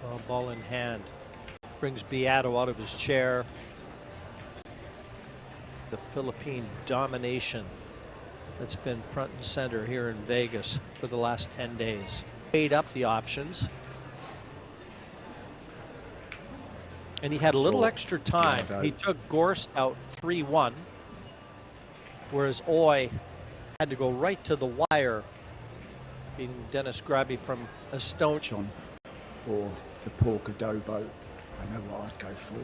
Well, ball in hand. Brings Biado out of his chair. The Philippine domination that's been front and center here in Vegas for the last 10 days. Weighed up the options. And he had a little extra time. He took Gorst out 3-1, whereas Oi had to go right to the wire, beating Dennis Grabby from a stone. Or the pork adobo. I know what I'd go for.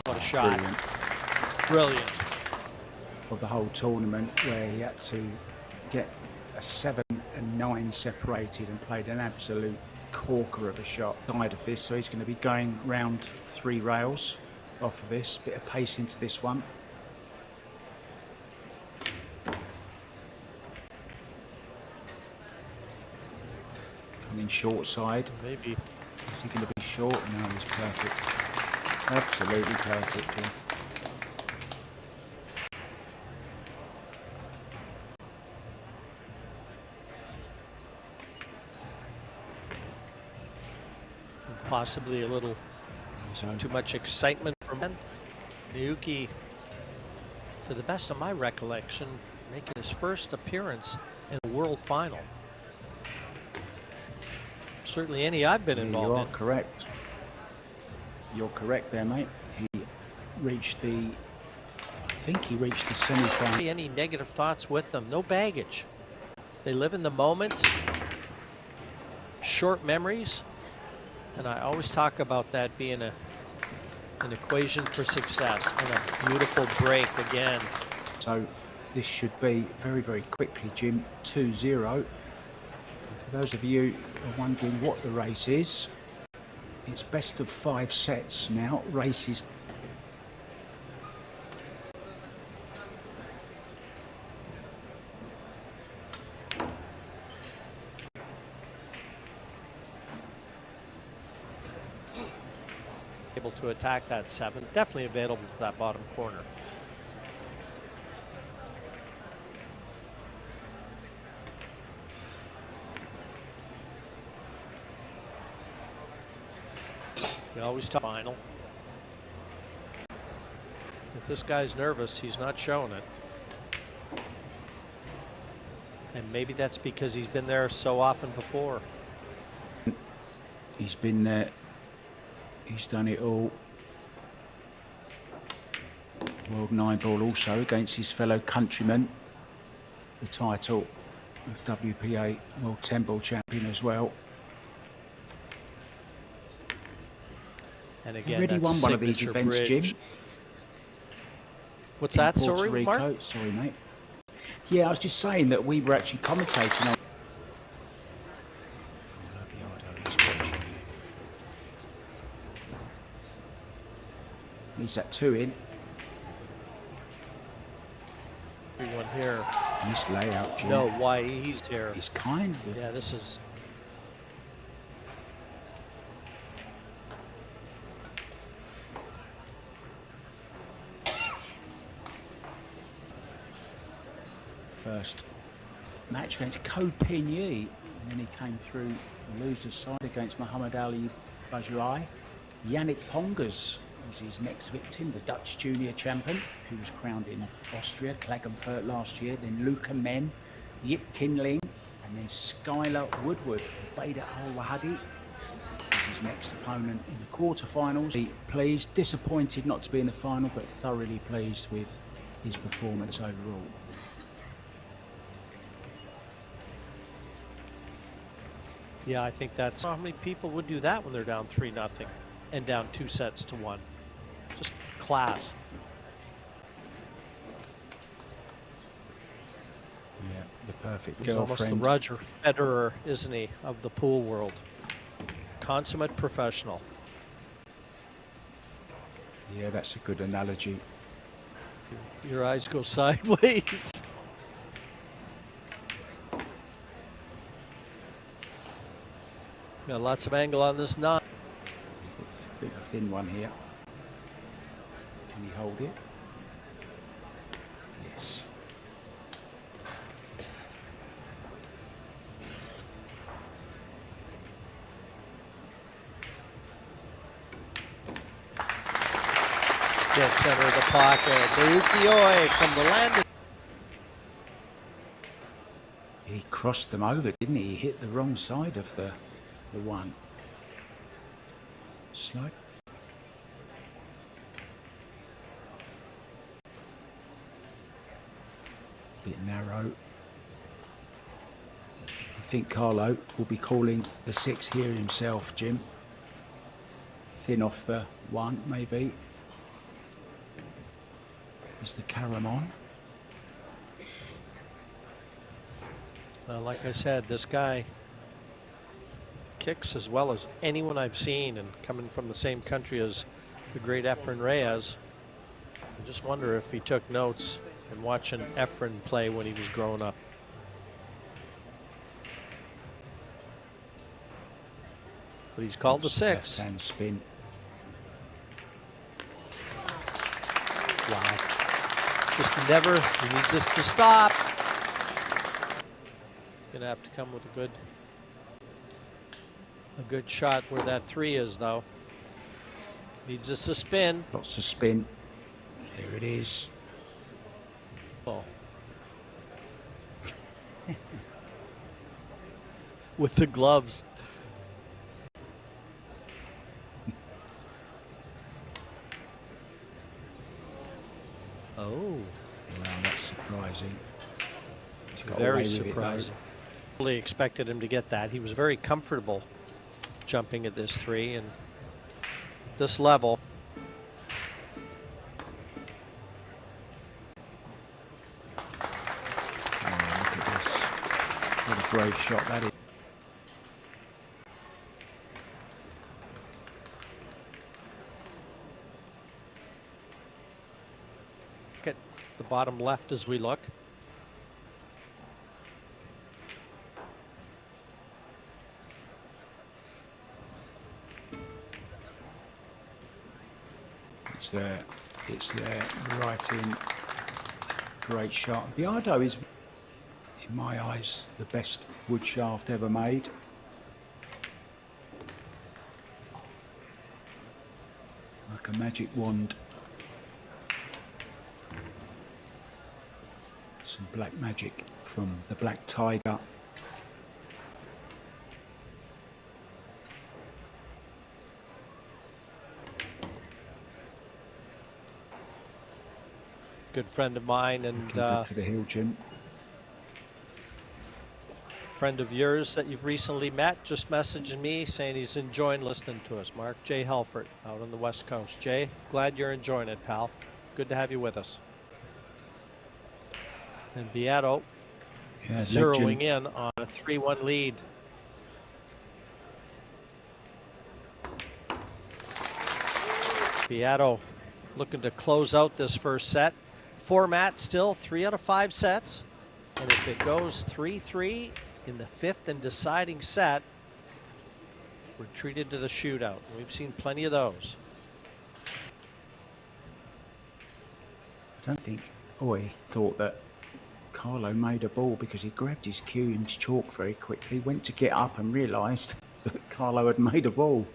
What a shot. Brilliant. Of the whole tournament, where he had to get a 7 and 9 separated and played an absolute corker of a shot side of this. So he's going to be going round 3 rails off of this. Bit of pace into this one. Coming short side. Maybe. Is he going to be short? No, he's perfect. Absolutely perfect. Yeah. Possibly a little too much excitement from Naoyuki, to the best of my recollection, making his first appearance in a world final. Certainly any I've been involved in. You're correct. You're correct there, mate. He reached the, I think he reached the semi-final. Any negative thoughts with them? No baggage. They live in the moment. Short memories. And I always talk about that being an equation for success, and a beautiful break again. So this should be very, very quickly, Jim, 2-0. For those of you who are wondering what the race is, it's best of 5 sets now. Races. Able to attack that 7, definitely available to that bottom corner. We always talk final. If this guy's nervous, he's not showing it. And maybe that's because he's been there so often before. He's been there. He's done it all. World 9 ball also against his fellow countryman. The title of WPA World 10 ball champion as well. And again, already won one of these events, Jim. What's that? Sorry, Rico. Mark? Sorry, mate. Yeah, I was just saying that we were actually commentating on. Needs that 2 in. Everyone here. Nice layout, Jim. No, why he's here. He's kind of. Yeah, this is. First match against Ko Pin Yi, and then he came through the loser's side against Muhammad Ali Bajrai. Yannick Pongers was his next victim, the Dutch junior champion, who was crowned in Austria, Klagenfurt last year. Then Luca Men, Yip Kinling, and then Skylar Woodward. Bader Al-Wahadi was his next opponent in the quarterfinals. Pleased, disappointed not to be in the final, but thoroughly pleased with his performance overall. Yeah, I think that's how many people would do that when they're down 3-0 and down 2 sets to 1. Just class. Yeah, the perfect He's girlfriend. almost the Roger Federer, isn't he, of the pool world? Consummate professional. Yeah, that's a good analogy. Your eyes go sideways. Got lots of angle on this knot. Bit of a thin one here. Can he hold it? Yes. Dead center of the pocket. Naoyukioi from the landing. He crossed them over, didn't he? He hit the wrong side of the one. Slow. Bit narrow. I think Carlo will be calling the 6 here himself, Jim. Thin off the 1, maybe. Is the carom on? Well, like I said, this guy kicks as well as anyone I've seen, and coming from the same country as the great Efren Reyes. I just wonder if he took notes and watching Efren play when he was growing up. But he's called the 6. Left-hand spin. Wow. Just never, he needs this to stop. Gonna have to come with a good shot where that 3 is, though. Needs this to spin. Lots of spin. There it is. Oh. With the gloves. Oh. Wow, that's surprising. He's got Very away with surprising. Fully expected him to get that. He was very comfortable jumping at this 3 and this level. Oh, look at this. What a brave shot that is. At the bottom left as we look. It's there, right in. Great shot. Biado is, in my eyes, the best wood shaft ever made. Like a magic wand. Some black magic from the Black Tiger. Good friend of mine and good for the hill, Jim. friend of yours that you've recently met just messaged me saying he's enjoying listening to us. Mark J. Helford out on the West Coast. Jay, glad you're enjoying it, pal. Good to have you with us. And Biado zeroing in on a 3-1 lead. Biado looking to close out this first set. Format still 3 out of 5 sets. And if it goes 3-3 in the 5th and deciding set, we're treated to the shootout. We've seen plenty of those. I don't think Oi thought that Carlo made a ball because he grabbed his cue and chalk very quickly, went to get up and realised that Carlo had made a ball.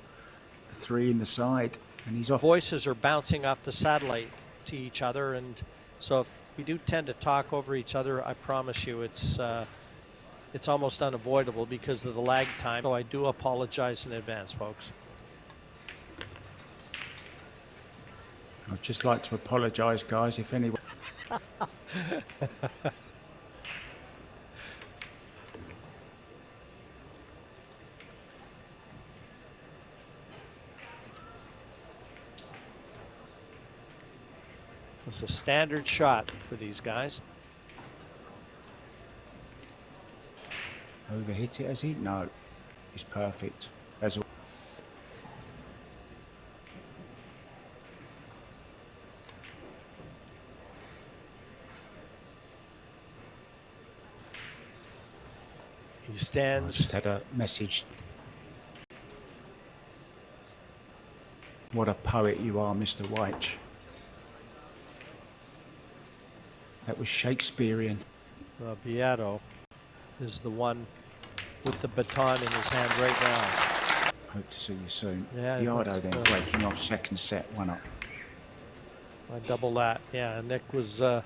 The 3 in the side, and he's off. Voices are bouncing off the satellite to each other, and so if we do tend to talk over each other, I promise you it's almost unavoidable because of the lag time. So I do apologize in advance, folks. I'd just like to apologise, guys, if anyone... It's a standard shot for these guys. Overhit it, has he? No. He's perfect. As all. He stands. I just had a message. What a poet you are, Mr. White. That was Shakespearean. Biado is the one with the baton in his hand right now. Hope to see you soon. Yeah, Biado then breaking off second set, 1 up. I double that. Yeah, Nick was a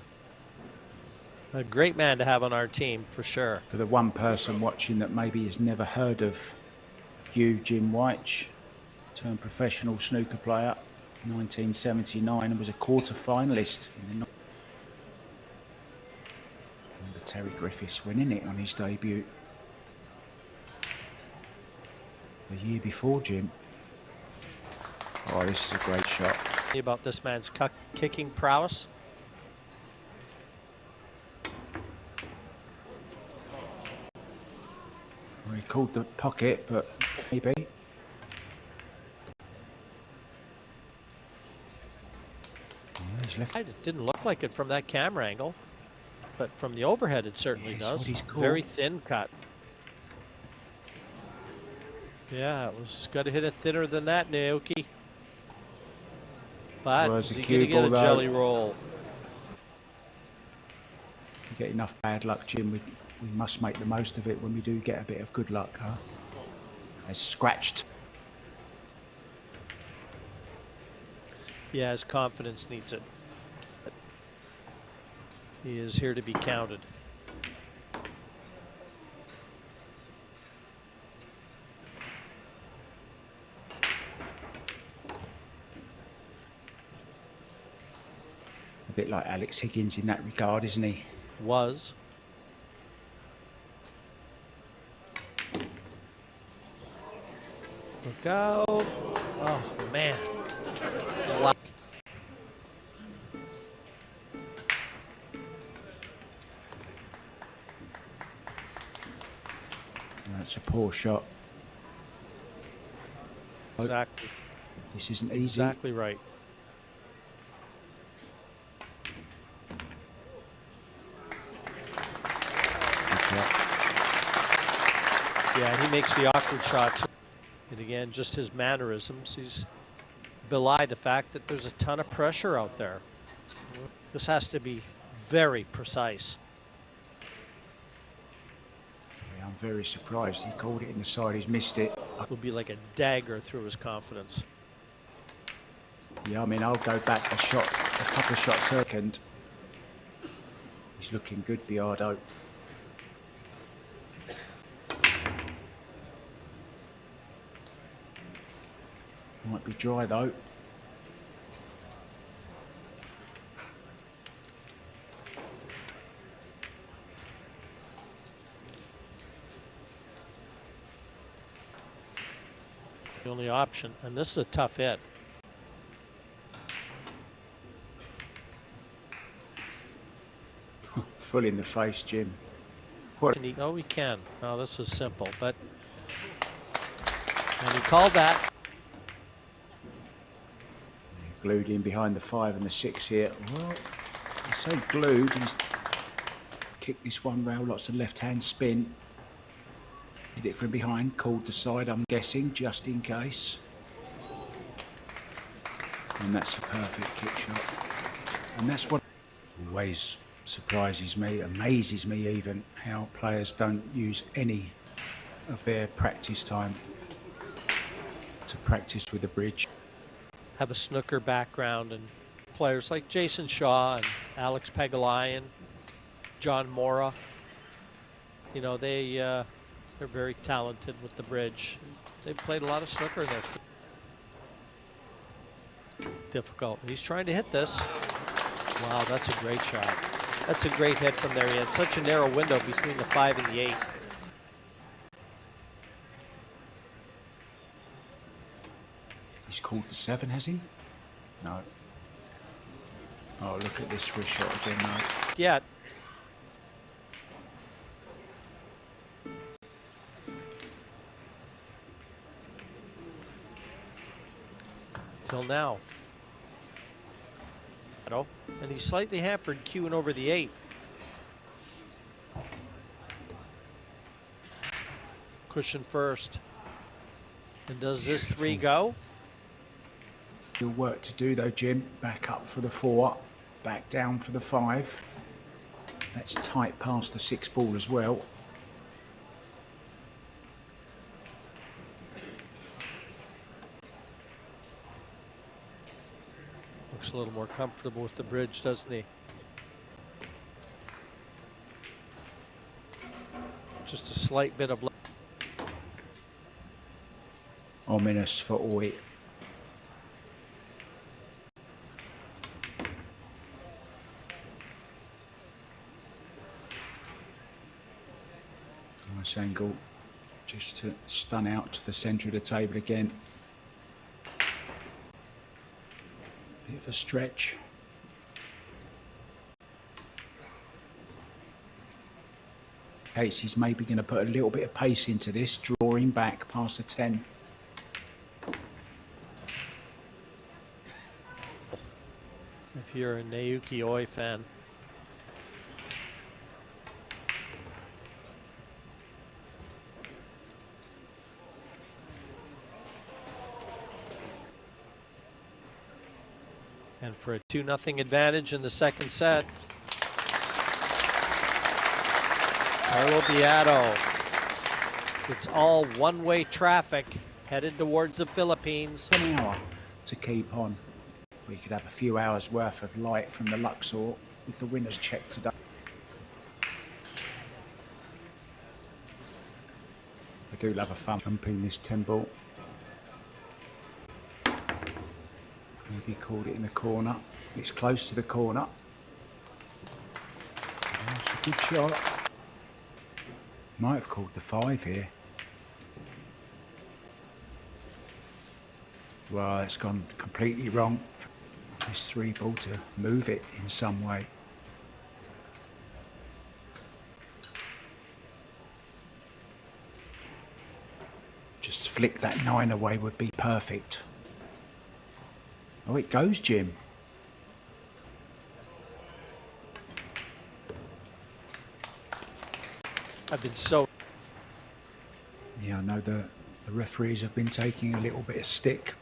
great man to have on our team for sure. For the one person watching that maybe has never heard of you, Jim White, turned professional snooker player, 1979, and was a quarter-finalist in the Terry Griffiths winning it on his debut the year before, Jim. Oh, this is a great shot. About this man's kicking prowess. Well, he called the pocket, but maybe. Yeah, he's left. It didn't look like it from that camera angle, but from the overhead it certainly does. Very thin cut. Yeah, it was got to hit it thinner than that, Naoyuki. But is he going to get a jelly roll? You get enough bad luck, Jim. We must make the most of it when we do get a bit of good luck, huh? It's scratched. Yeah, his confidence needs it. He is here to be counted. A bit like Alex Higgins in that regard, isn't he? Was. Look out. Oh, man. Wow. That's a poor shot. Exactly. This isn't easy. Exactly right. Yeah, he makes the awkward shots. And again, just his mannerisms. He's belie the fact that there's a ton of pressure out there. This has to be very precise. Yeah, I'm very surprised. He called it in the side. He's missed it. It will be like a dagger through his confidence. Yeah, I mean, I'll go back a couple of shots second. He's looking good, Biado. Might be dry though. The only option, and this is a tough hit. Full in the face, Jim. What? No, we can. No, this is simple, but and he called that. Glued in behind the 5 and the 6 here. Well, I say glued. He's kicked this one round, lots of left-hand spin. Hit it from behind, called the side, I'm guessing, just in case. And that's a perfect kick shot. And that's what always surprises me, amazes me even, how players don't use any of their practice time to practice with the bridge. Have a snooker background, and players like Jason Shaw and Alex Pegulayan, John Mora, you know, they're very talented with the bridge. They've played a lot of snooker in their difficult. He's trying to hit this. Wow, that's a great shot. That's a great hit from there. He had such a narrow window between the 5 and the 8. He's called the 7, has he? No. Oh, look at this for a shot again, mate. Yeah. Till now. And he's slightly hampered queuing over the 8. Cushion first. And does this 3 go? Still work to do though, Jim. Back up for the 4, back down for the 5. That's tight past the 6 ball as well. Looks a little more comfortable with the bridge, doesn't he? Just a slight bit of ominous for Oi. Nice angle, just to stun out to the centre of the table again. Bit of a stretch. Casey's maybe going to put a little bit of pace into this, drawing back past the 10. if you're a Naoyukioi fan. And for a 2-0 advantage in the second set. Carlo Biado. It's all one-way traffic headed towards the Philippines. An hour to keep on. We could have a few hours worth of light from the Luxor with the winners checked today. I do love a fun jumping this 10 ball. Maybe called it in the corner. It's close to the corner. That's a good shot. Might have called the 5 here. Well, it's gone completely wrong for this 3 ball to move it in some way. Just flick that 9 away would be perfect. Oh, it goes, Jim. I've been so... Yeah, I know the referees have been taking a little bit of stick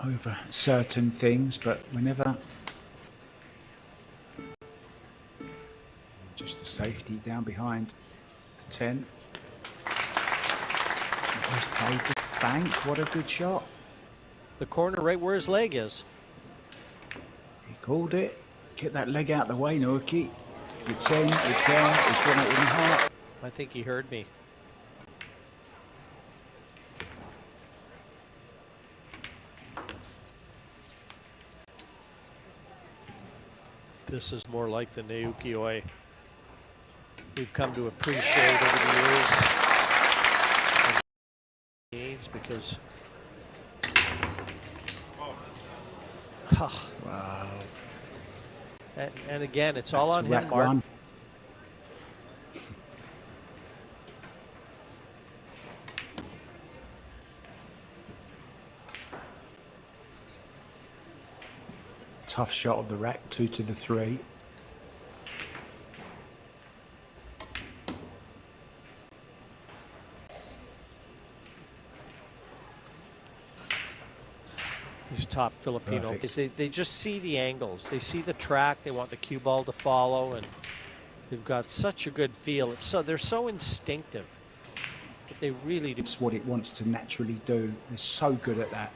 over certain things, but whenever... Just the safety down behind the 10. He's played the bank. What a good shot. The corner right where his leg is. He called it. Get that leg out of the way, Naoyuki. It's in, it's there, it's run it in the heart. I think he heard me. This is more like the Naoyukioi we've come to appreciate over the years. Because wow. And again, it's all on him, Mark. One. Tough shot of the rack, 2 to the 3. These top Filipino, they just see the angles. They see the track. They want the cue ball to follow, and they've got such a good feel. They're so instinctive, but they really do. It's what it wants to naturally do. They're so good at that.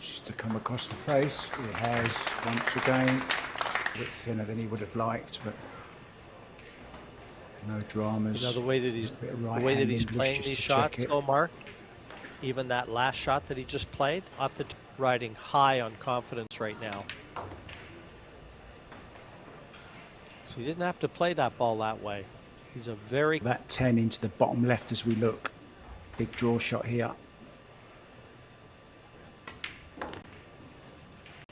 Just to come across the face, it has once again a bit thinner than he would have liked, but no dramas. You know, the way that he's playing these shots, though, Mark, even that last shot that he just played, off the riding high on confidence right now. So he didn't have to play that ball that way. He's a very... That 10 into the bottom left as we look. Big draw shot here.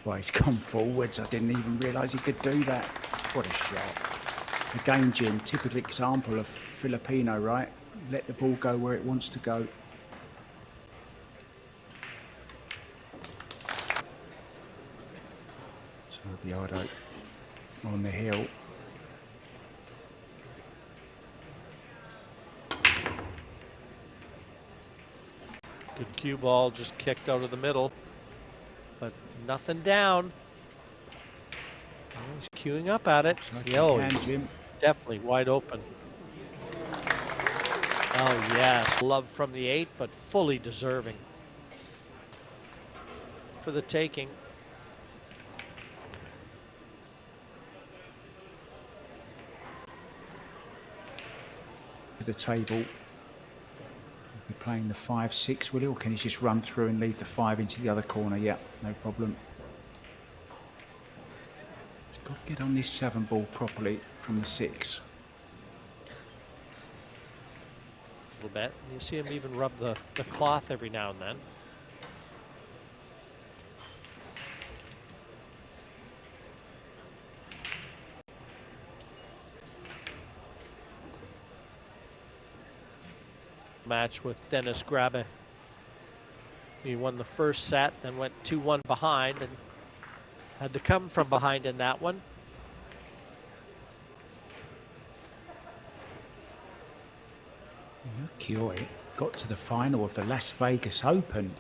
Well, he's gone forwards. I didn't even realise he could do that. What a shot. Again, Jim, typical example of Filipino, right? Let the ball go where it wants to go. So Biado on the hill. Good cue ball, just kicked out of the middle. but nothing down. Oh, he's queuing up at it. Like Oh, he's he's definitely wide open. Oh, yes. Love from the 8, but fully deserving for the taking. The table. He'll be playing the 5-6, will he? Or can he just run through and leave the 5 into the other corner? Yeah, no problem. He's got to get on this 7 ball properly from the 6. A little bit. You see him even rub the cloth every now and then. Match with Dennis Grabe. He won the first set, then went 2-1 behind and had to come from behind in that one. Naoyuki got to the final of the Las Vegas Open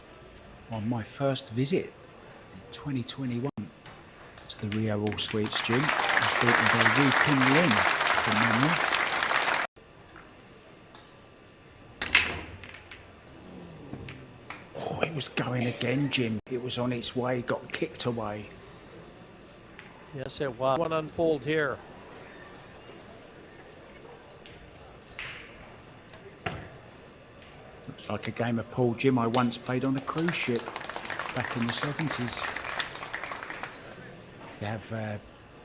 on my first visit in 2021 to the Rio All Suites gym. I thought they'd repin you in from memory. Oh, it was going again, Jim. It was on its way, got kicked away. Yes, it was. One unfold here. Looks like a game of pool, Jim, I once played on a cruise ship back in the 70s. We have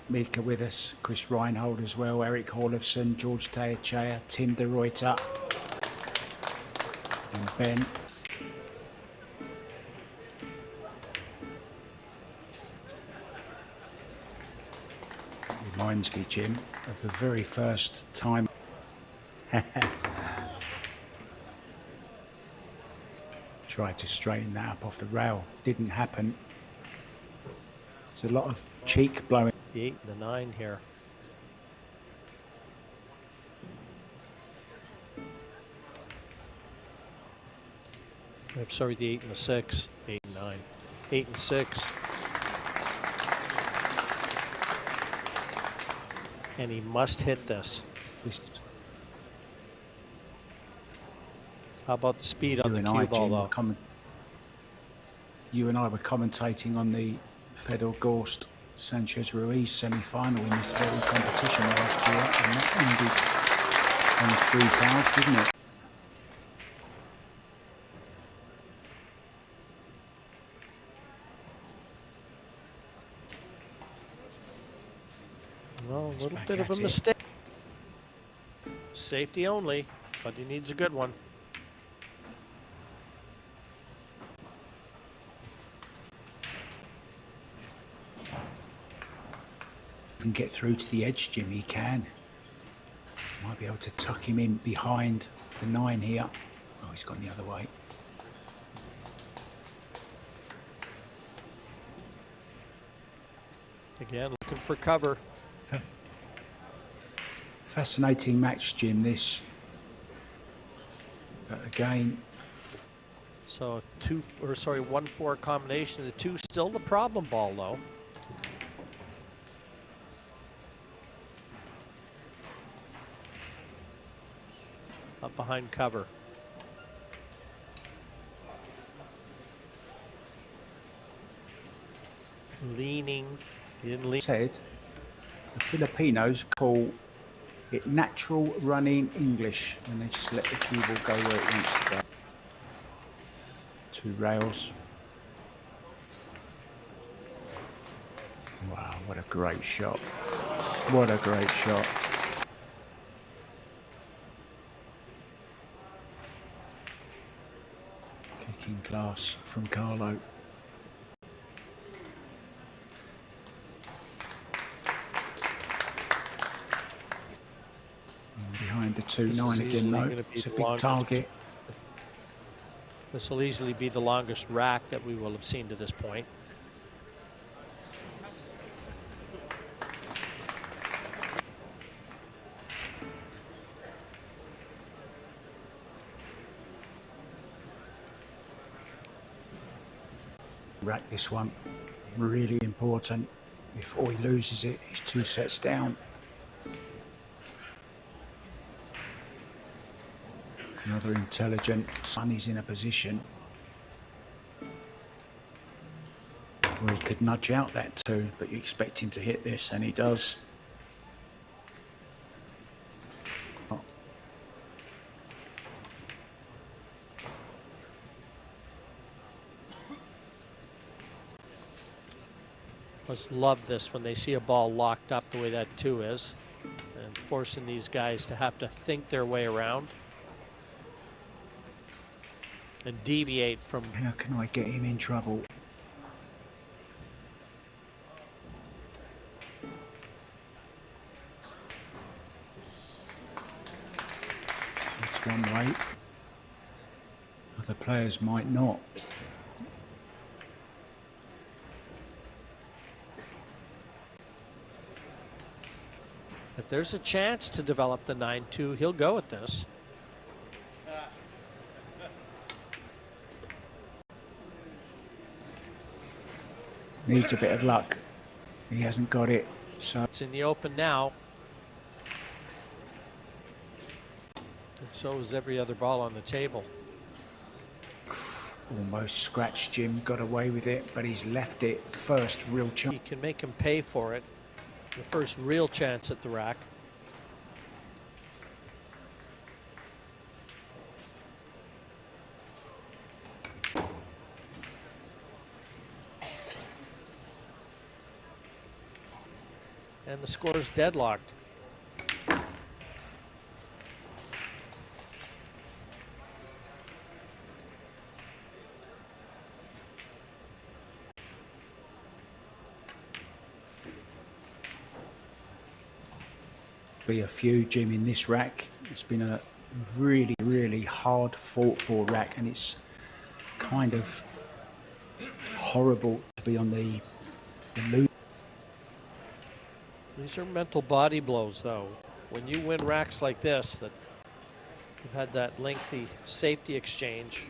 Mika with us, Chris Reinhold as well, Eric Horlofson, George Teachea, Tim de Ruyter, and Ben. Reminds me, Jim, of the very first time. Tried to straighten that up off the rail. Didn't happen. There's a lot of cheek blowing. The 8 and the 9 here. I'm sorry, the 8 and the 6. 8 and 9. 8 and 6. And he must hit this. How about the speed on the cue ball, though? You and I were commentating on the Fedor Gorst Sanchez Ruiz semi-final in this very competition last year, and that ended on 3 fouls, didn't it? Well, a little bit of a mistake. Safety only, but he needs a good one. Can get through to the edge, Jim, he can. Might be able to tuck him in behind the 9 here. Oh, he's gone the other way. Again, looking for cover. Fascinating match, Jim, this. But again. So 1-4 combination. The 2 still the problem ball, though. Up behind cover. Leaning. He didn't lean. Said the Filipinos call it natural running English, and they just let the cue ball go where it wants to go. 2 rails. Wow, what a great shot. What a great shot. Kicking class from Carlo. And behind the 2-9 again though, it's a big target. This will easily be the longest rack that we will have seen to this point. rack, this one. Really important. If Oi loses it, he's 2 sets down. Another intelligent son is in a position where he could nudge out that 2, but you expect him to hit this, and he does. Must love this when they see a ball locked up the way that 2 is, and forcing these guys to have to think their way around and deviate from. How can I get him in trouble? That's one way. Other players might not. If there's a chance to develop the 9-2, he'll go at this. Needs a bit of luck. He hasn't got it, so It's in the open now. And so is every other ball on the table. almost scratched Jim, got away with it, but he's left it. First real chance. He can make him pay for it. The first real chance at the rack. And the score is deadlocked. Be a few, Jim, in this rack. It's been a really, really hard fought for rack, and it's kind of horrible to be on the loop. These are mental body blows, though. When you win racks like this, that you've had that lengthy safety exchange.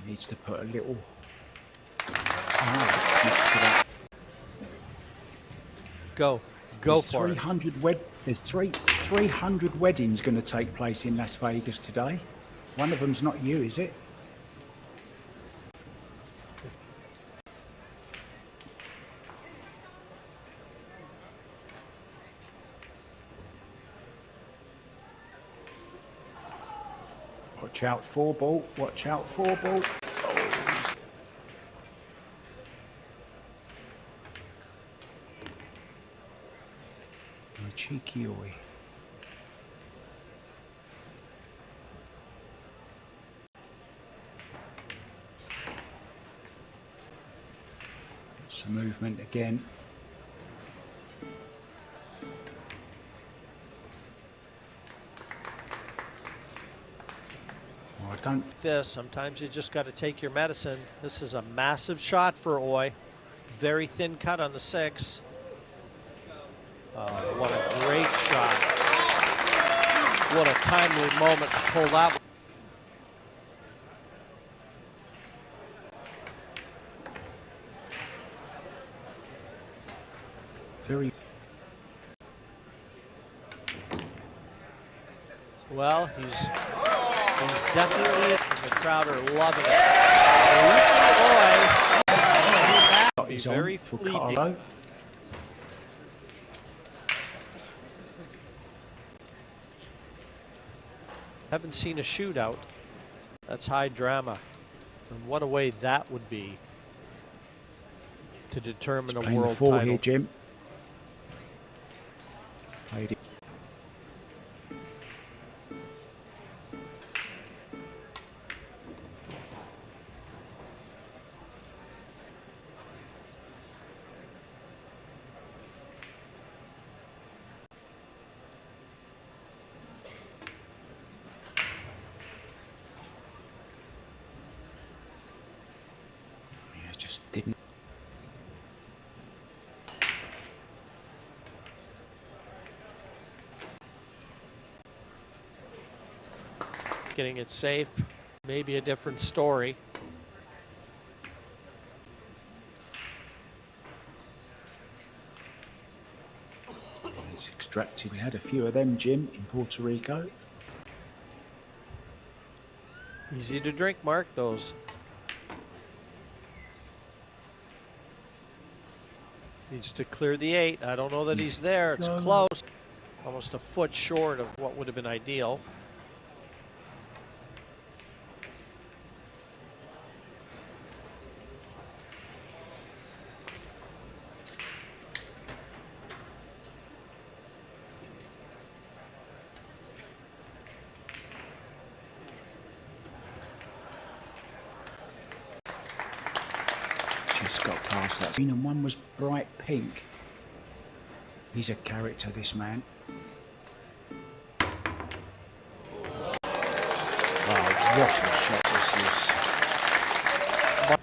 Needs to put a little. Go There's for it. 300 There's 300 weddings going to take place in Las Vegas today. One of them's not you, is it? Watch out, 4-ball. Watch out, 4-ball. Oh. Naoyukioi. Some movement again. Oh, I don't. This, sometimes you just got to take your medicine. This is a massive shot for Oi. Very thin cut on the 6. What a great shot. What a timely moment to pull that one. Very. Well, he's definitely it, and the crowd are loving it. Oi, He's very on for fleeting. Carlo. Haven't seen a shootout. That's high drama. And what a way that would be to determine a Playing world the 4 title. here, Jim. Played it. Yeah, just didn't. getting it safe. Maybe a different story. He's extracted. We had a few of them, Jim, in Puerto Rico. Easy to drink, Mark, those. Needs to clear the 8. I don't know that he's there. It's close. Almost a foot short of what would have been ideal. Just got past that. And one was bright pink. He's a character, this man. What a shot this is.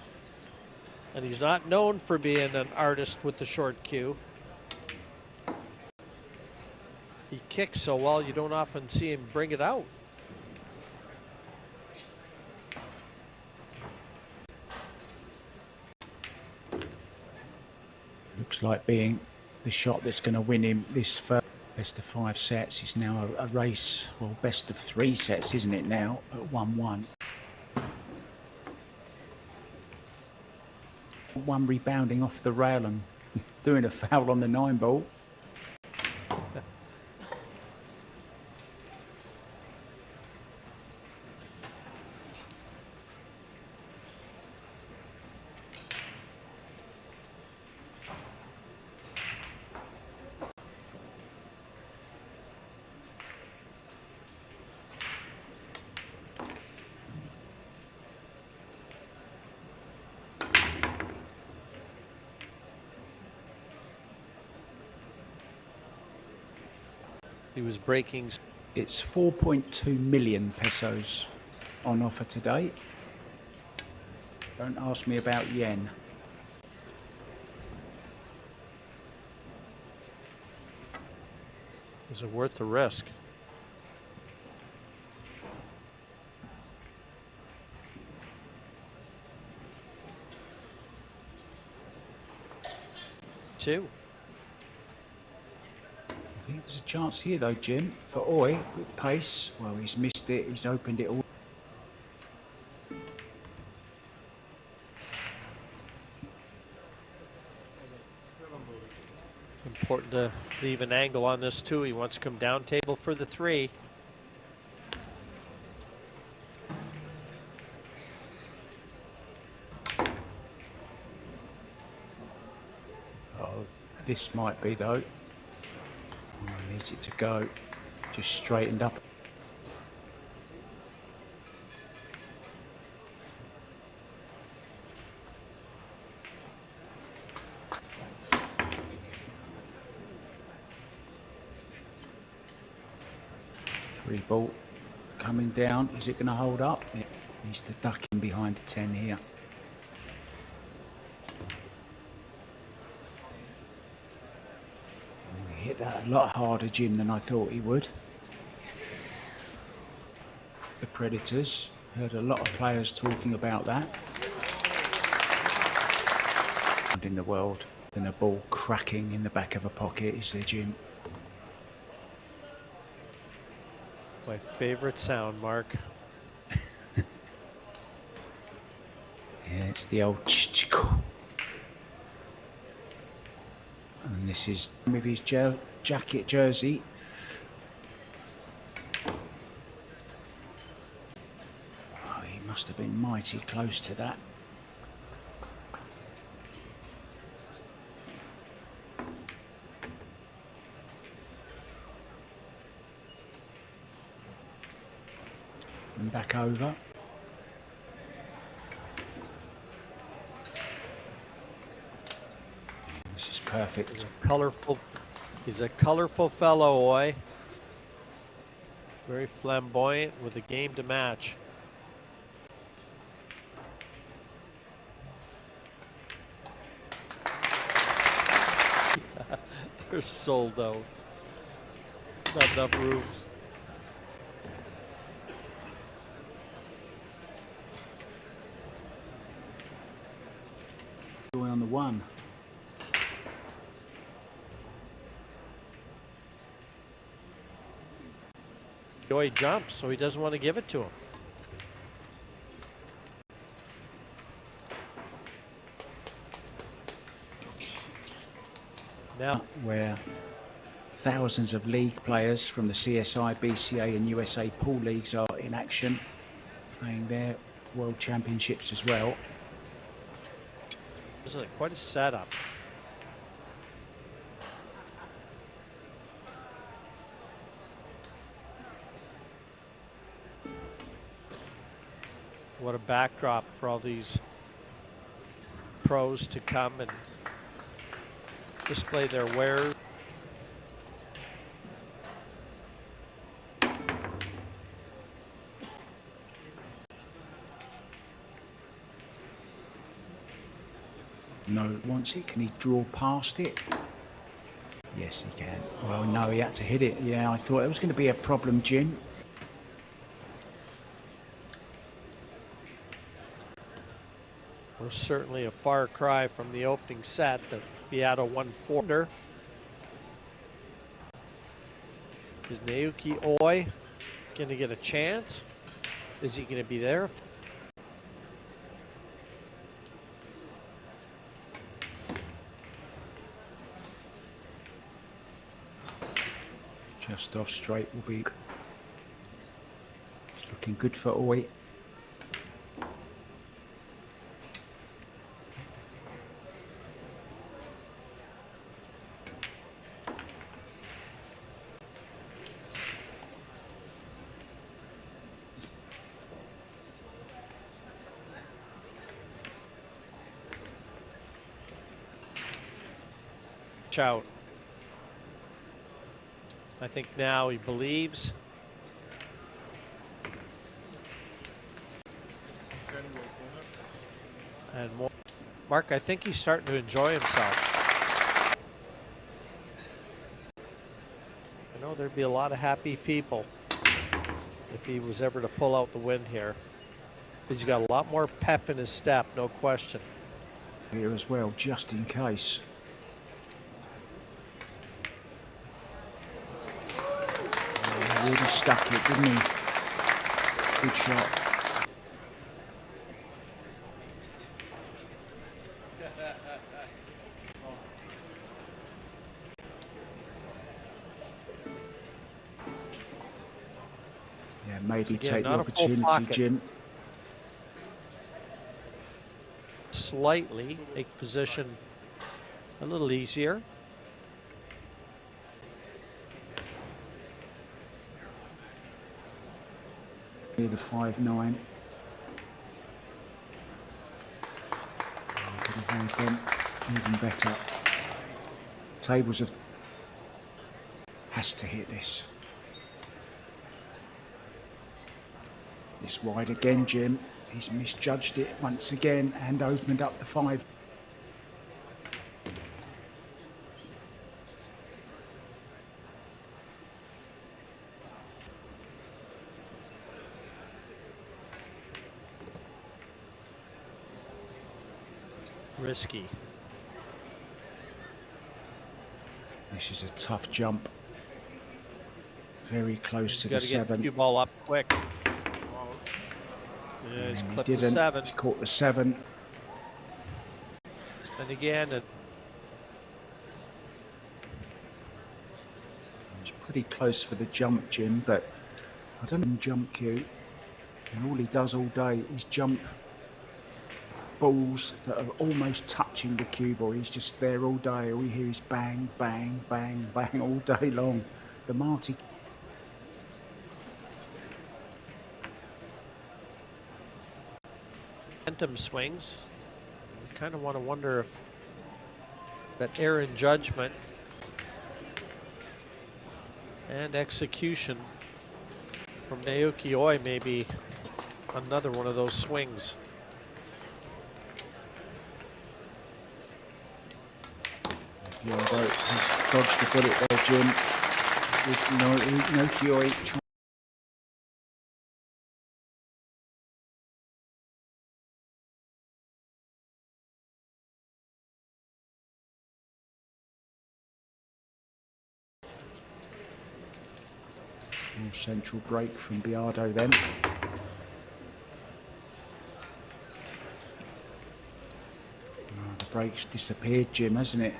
And he's not known for being an artist with the short cue. He kicks so well, you don't often see him bring it out. Looks like being the shot that's going to win him this first best of 5 sets. It's now a race, well, best of 3 sets, isn't it now, at 1-1. One rebounding off the rail and doing a foul on the 9 ball. He was breaking. It's 4.2 million pesos on offer today. Don't ask me about yen. Is it worth the risk? Two. I think there's a chance here though, Jim, for Oi with pace. Well, he's missed it. He's opened it all. Important to leave an angle on this too. He wants to come down table for the 3. Oh, this might be though. Needs it to go. Just straightened up. Three ball coming down. Is it going to hold up? It needs to duck in behind the 10 here. He hit that a lot harder, Jim, than I thought he would. The Predators. Heard a lot of players talking about that. In the world, than a ball cracking in the back of a pocket, is there, Jim? My favorite sound, Mark. Yeah, it's the old ch-ch-ko. And this is with his jacket jersey. Oh, he must have been mighty close to that. And back over. This is perfect. He's a colorful fellow, Oi. Very flamboyant with a game to match. They're sold out. Not enough rooms. Naoyuki jumps, so he doesn't want to give it to him. Now, where thousands of league players from the CSI, BCA and USA pool leagues are in action, playing their world championships as well. isn't it quite a setup? What a backdrop for all these pros to come and display their wares. No, wants it. Can he draw past it? Yes, he can. Well, no, he had to hit it. Yeah, I thought it was going to be a problem, Jim. Was certainly a far cry from the opening set that Biado won 4-under. Is Naoyukioi going to get a chance? Is he going to be there? Just off straight will be. It's looking good for Oi. Out. I think now he believes. And more. Mark, I think he's starting to enjoy himself. I know there'd be a lot of happy people if he was ever to pull out the win here. He's got a lot more pep in his step, no question. Here as well, just in case. Really stuck it, didn't he? Good shot. Yeah, maybe take the opportunity, Jim. Slightly make position a little easier. Near the 5-9. Could have been even better. Tables have has to hit this. This wide again, Jim. He's misjudged it once again and opened up the 5. Risky. This is a tough jump. Very close to the 7. Get the cue ball up quick. Yeah, he's clipped the 7. He's caught the 7. And again, He's pretty close for the jump, Jim, but I don't know jump cue. And all he does all day is jump balls that are almost touching the cue ball. He's just there all day. All you hear is bang, bang, bang, bang all day long. The Marty. momentum swings. You kind of want to wonder if that error in judgment and execution from Naoyukioi may be another one of those swings. Yeah, he's dodged the bullet there, Jim. With Naoyukioi. More central break from Biado then. Oh, the break's disappeared, Jim, hasn't it?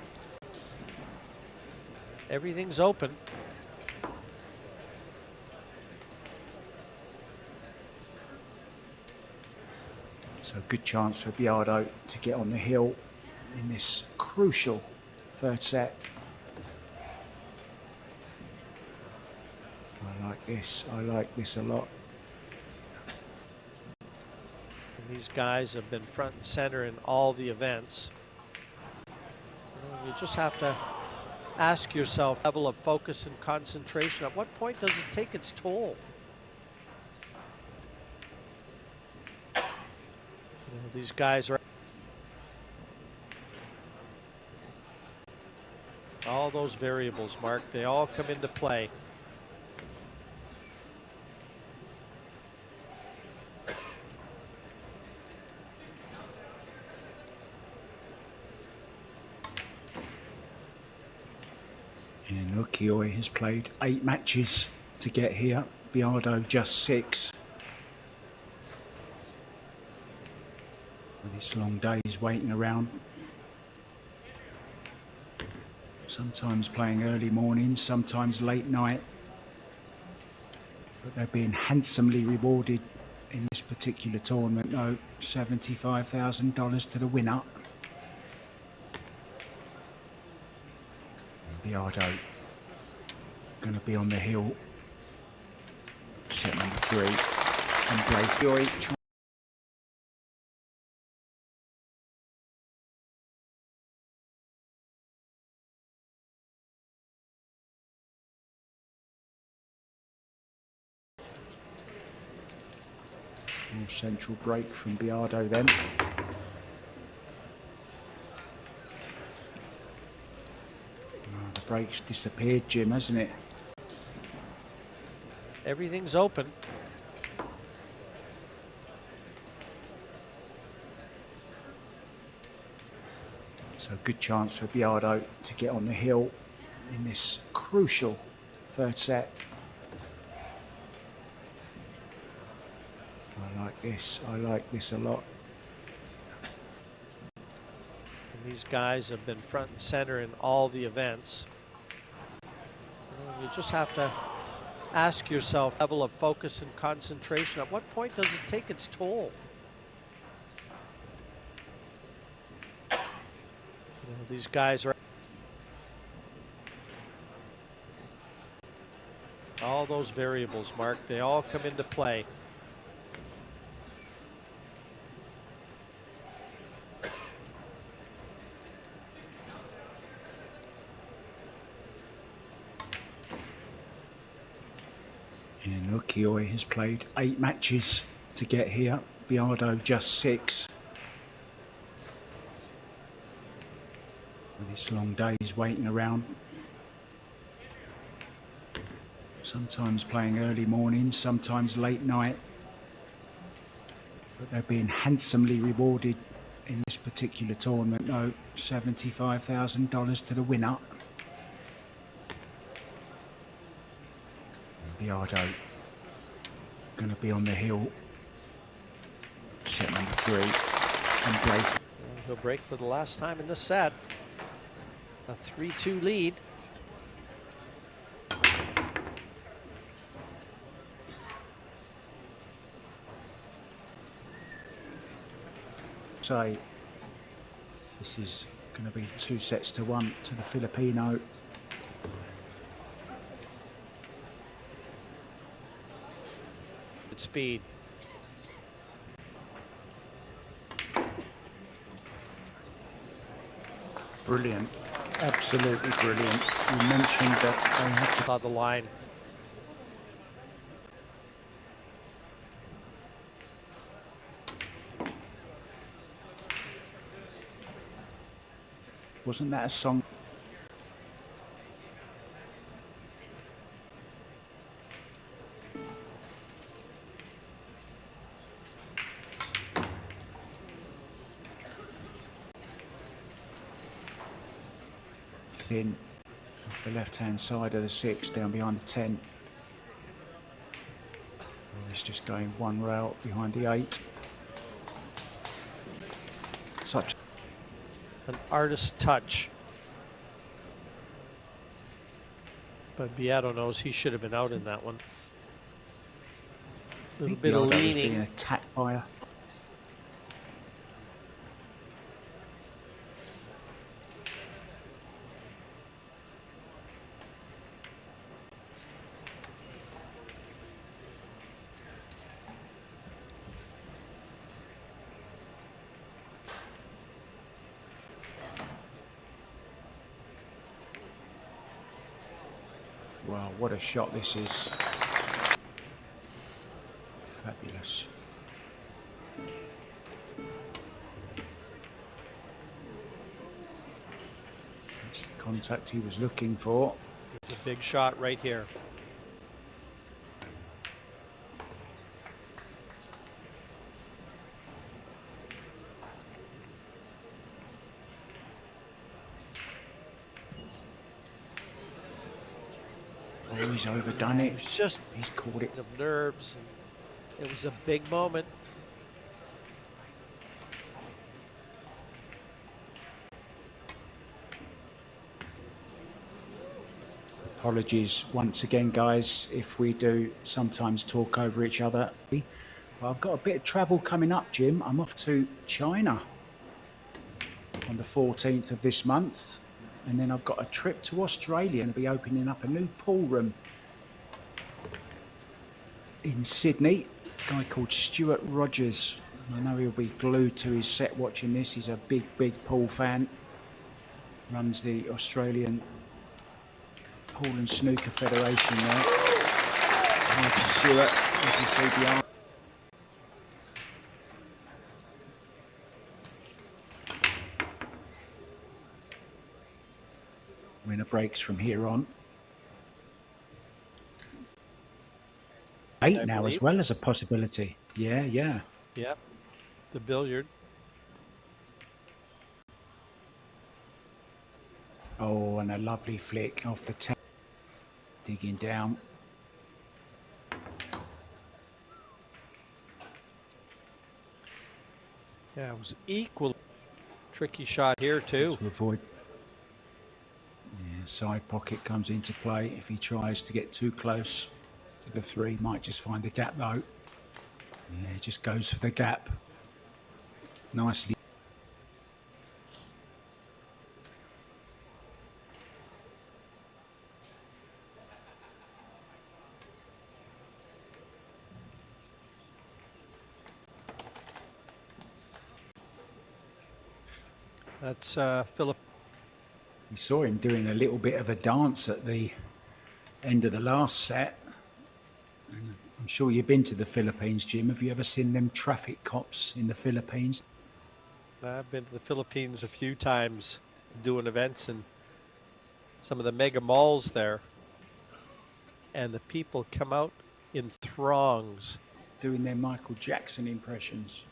Everything's open. So good chance for Biado to get on the hill in this crucial third set. I like this a lot. And these guys have been front and center in all the events. You just have to ask yourself, level of focus and concentration, at what point does it take its toll? These guys are all those variables, Mark, they all come into play. And Naoyuki has played 8 matches to get here. Biado just 6. With this long days waiting around. Sometimes playing early mornings, sometimes late night. But they're being handsomely rewarded in this particular tournament. No, $75,000 to the winner. Biado going to be on the hill. Set number 3. And Naoyuki. More central break from Biado then. Oh, the break's disappeared, Jim, hasn't it? Everything's open. So good chance for Biado to get on the hill in this crucial third set. I like this a lot. And these guys have been front and center in all the events. You just have to ask yourself, level of focus and concentration, at what point does it take its toll? These guys are all those variables, Mark, they all come into play. And Naoyuki has played 8 matches to get here. Biado just 6. With this long days waiting around. Sometimes playing early mornings, sometimes late night. But they're being handsomely rewarded in this particular tournament. No, $75,000 to the winner. Biado going to be on the hill. Set number 3. And break. He'll break for the last time in this set. A 3-2 lead. So this is going to be 2 sets to 1 to the Filipino. Speed. Brilliant, absolutely brilliant. You mentioned that they had to Saw the line. Wasn't that a song? Thin off the left hand side of the 6 down behind the 10. He's just going one rail behind the 8. Such an artist touch. But Biado knows he should have been out in that one. A little bit of leaning. Being attacked by a... Wow, what a shot this is. Fabulous. That's the contact he was looking for. It's a big shot right here. Oh, he's overdone it. It's just he's caught it. Of nerves. It was a big moment. Apologies once again, guys, if we do sometimes talk over each other. Well, I've got a bit of travel coming up, Jim. I'm off to China on the 14th of this month. And then I've got a trip to Australia and I'll be opening up a new pool room in Sydney. A guy called Stuart Rogers. I know he'll be glued to his set watching this. He's a big, big pool fan. Runs the Australian Pool and Snooker Federation there. Hi to Stuart, as you see behind. Winner breaks from here on. 8 now as well as a possibility. Yeah. Yep. The billiard. Oh, and a lovely flick off the 10. Digging down. Yeah, it was equal. Tricky shot here too. To avoid. Yeah, side pocket comes into play if he tries to get too close to the 3. Might just find the gap though. Yeah, he just goes for the gap. Nicely. That's Philip. We saw him doing a little bit of a dance at the end of the last set. And I'm sure you've been to the Philippines, Jim. Have you ever seen them traffic cops in the Philippines? I've been to the Philippines a few times doing events in some of the mega malls there. And the people come out in throngs. Doing their Michael Jackson impressions.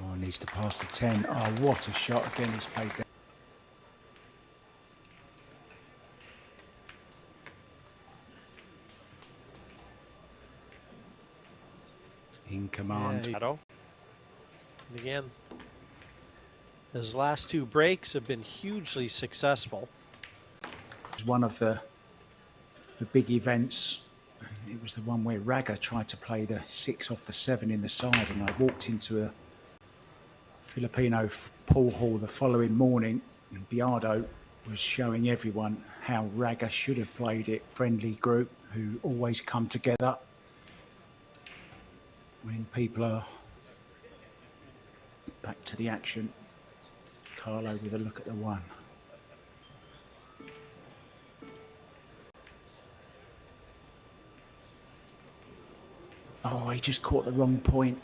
Oh, needs to pass the 10. Oh, what a shot. Again, he's played that. In command. Yeah, and again, his last 2 breaks have been hugely successful. It was one of the big events. It was the one where Raga tried to play the 6 off the 7 in the side, and I walked into a Filipino pool hall the following morning, and Biado was showing everyone how Raga should have played it. Friendly group who always come together when people are back to the action. Carlo with a look at the 1. Oh, he just caught the wrong point.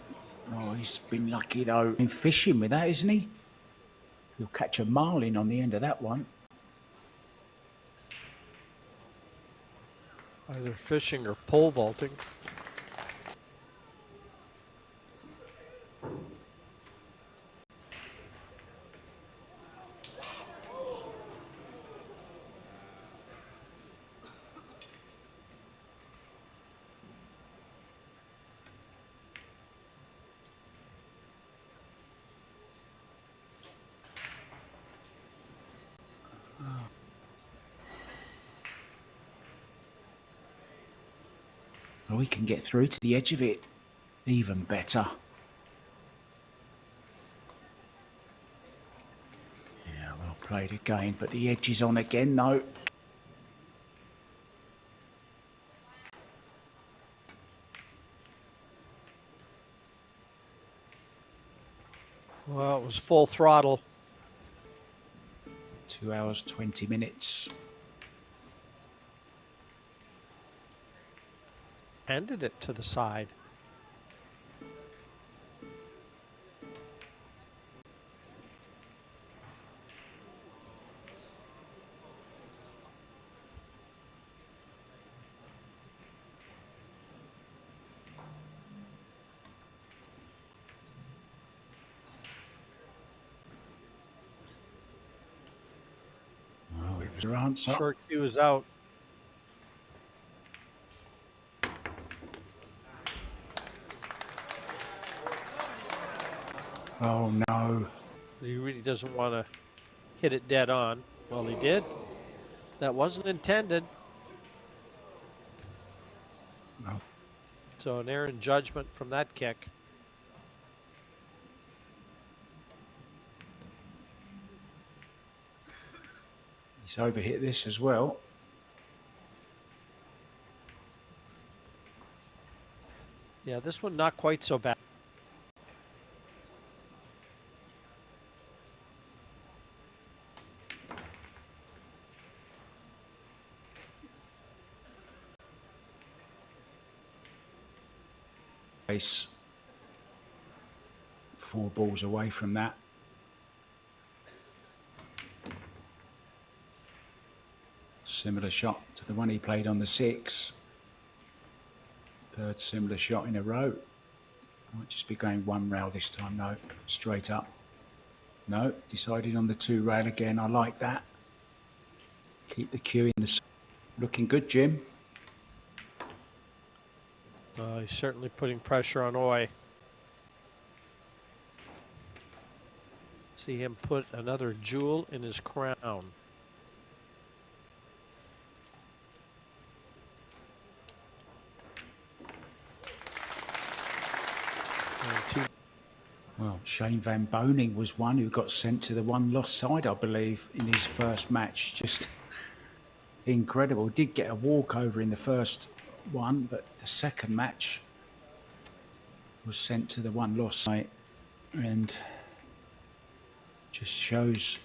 Oh, he's been lucky though. Been fishing with that, isn't he? He'll catch a marlin on the end of that one. Either fishing or pole vaulting. Oh, he can get through to the edge of it. Even better. Yeah, well played again, but the edge is on again, though. Well, it was full throttle. 2 hours, 20 minutes. Handed it to the side. Oh, it was your answer. Short cue is out. Oh, no. He really doesn't want to hit it dead on. Well, he did. That wasn't intended. No. So an error in judgment from that kick. He's overhit this as well. Yeah, this one not quite so bad. Ace. 4 balls away from that. Similar shot to the one he played on the 6. Third similar shot in a row. Might just be going one rail this time though. Straight up. No, decided on the 2 rail again. I like that. Keep the cue in the... Looking good, Jim. He's certainly putting pressure on Oi. See him put another jewel in his crown. Well, Shane Van Boning was one who got sent to the 1 lost side, I believe, in his first match. Just incredible. Did get a walkover in the first one, but the second match was sent to the 1 lost side. And just shows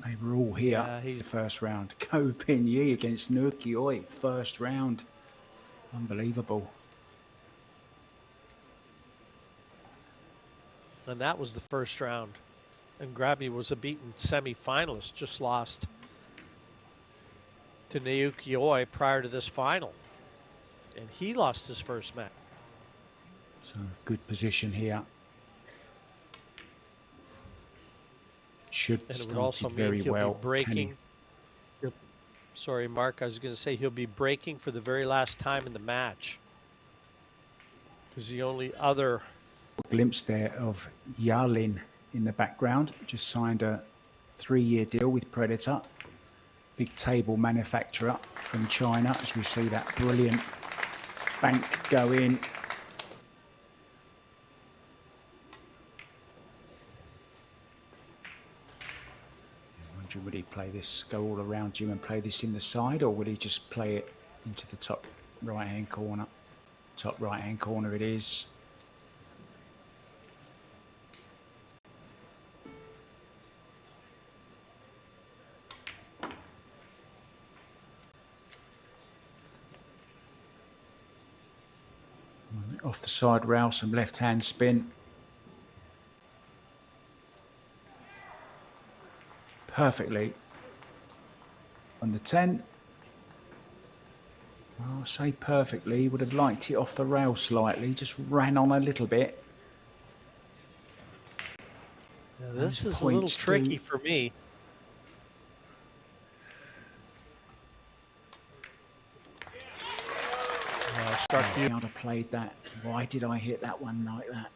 they were all here. The first round. Ko Pin-Yi against Naoyuki, first round. Unbelievable. And that was the first round. And Grabby was a beaten semi-finalist, just lost to Naoyukioi prior to this final. And he lost his first match. So good position here. Should and it would started also very mean he'll well. be breaking. Sorry, Mark, I was going to say he'll be breaking for the very last time in the match. Because the only other... glimpse there of Yarlin in the background. Just signed a 3-year deal with Predator. Big table manufacturer from China, as we see that brilliant bank go in. Would he play this, go all around Jim and play this in the side, or would he just play it into the top right-hand corner? Top right-hand corner it is. Off the side rail, some left-hand spin. Perfectly on the 10. Well, I'll say perfectly. Would have liked it off the rail slightly. Just ran on a little bit. Now this is a little tricky for me. Biado played that. Why did I hit that one like that?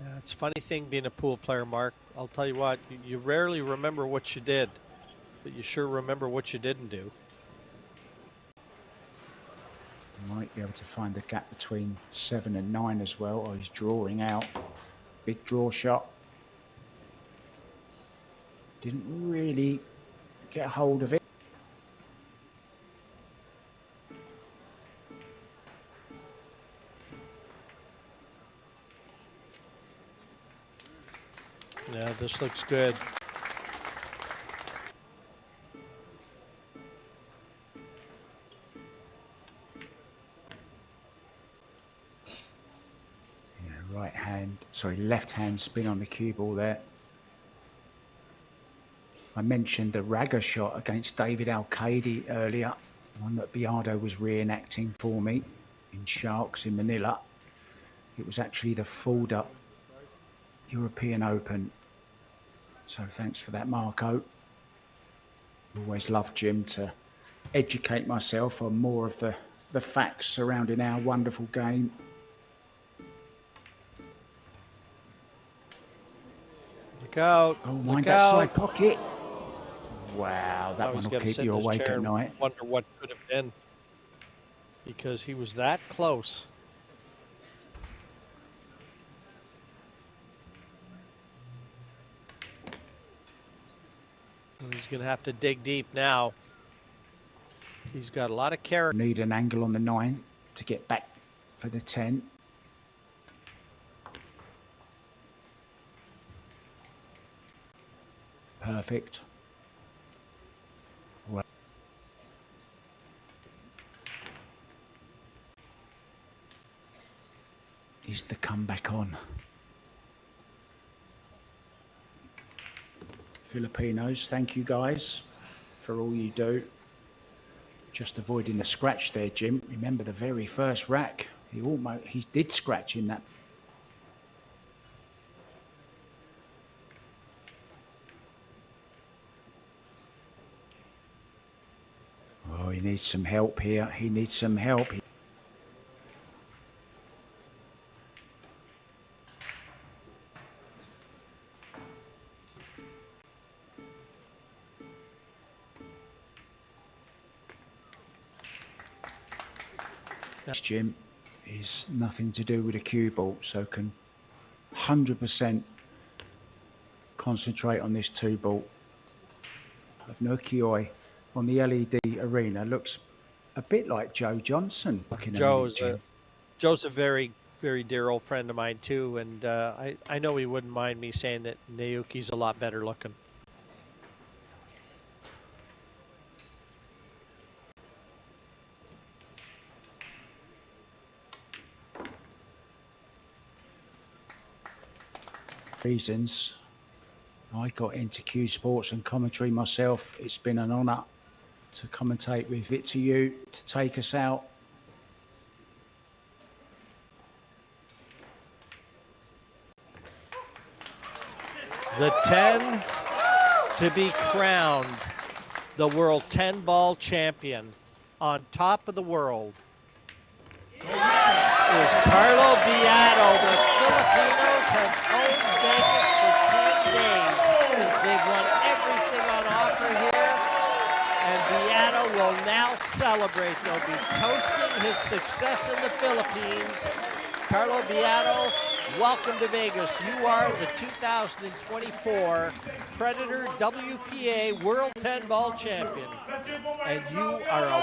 Yeah, it's a funny thing being a pool player, Mark. I'll tell you what, you rarely remember what you did. but you sure remember what you didn't do. Might be able to find the gap between 7 and 9 as well. Oh, he's drawing out. Big draw shot. Didn't really get hold of it. Yeah, this looks good. Left hand spin on the cue ball there. I mentioned the ragger shot against David Al-Qaidi earlier, one that Biado was reenacting for me in Sharks in Manila. It was actually the Fulda European Open. So thanks for that, Marco. Always loved Jim to educate myself on more of the facts surrounding our wonderful game. Look out. Oh, mind look that out. side pocket. Wow, that one will keep you awake at night. Wonder what could have been, because he was that close. And he's going to have to dig deep now. He's got a lot of character. Need an angle on the 9 to get back for the 10. Perfect. Well, is the comeback on? Filipinos, thank you guys for all you do. Just avoiding the scratch there, Jim. Remember the very first rack, he did scratch in that. Oh, he needs some help here. He needs some help. Jim is nothing to do with a cue ball, so can 100% concentrate on this 2 ball. Naoyuki on the LED arena looks a bit like Joe Johnson. Joe's a very, very dear old friend of mine too, and I know he wouldn't mind me saying that Naoyuki's a lot better looking. Reasons I got into Q Sports and commentary myself. It's been an honour to commentate with it to you, to take us out. The 10 to be crowned the world 10-ball champion on top of the world is Carlo Biado. The Filipinos have owned Vegas for 10 days. They've won everything on offer here, and Biado will now celebrate. They'll be toasting his success in the Philippines. Carlo Biado, welcome to Vegas. You are the 2024 Predator WPA World 10-Ball Champion, and you are a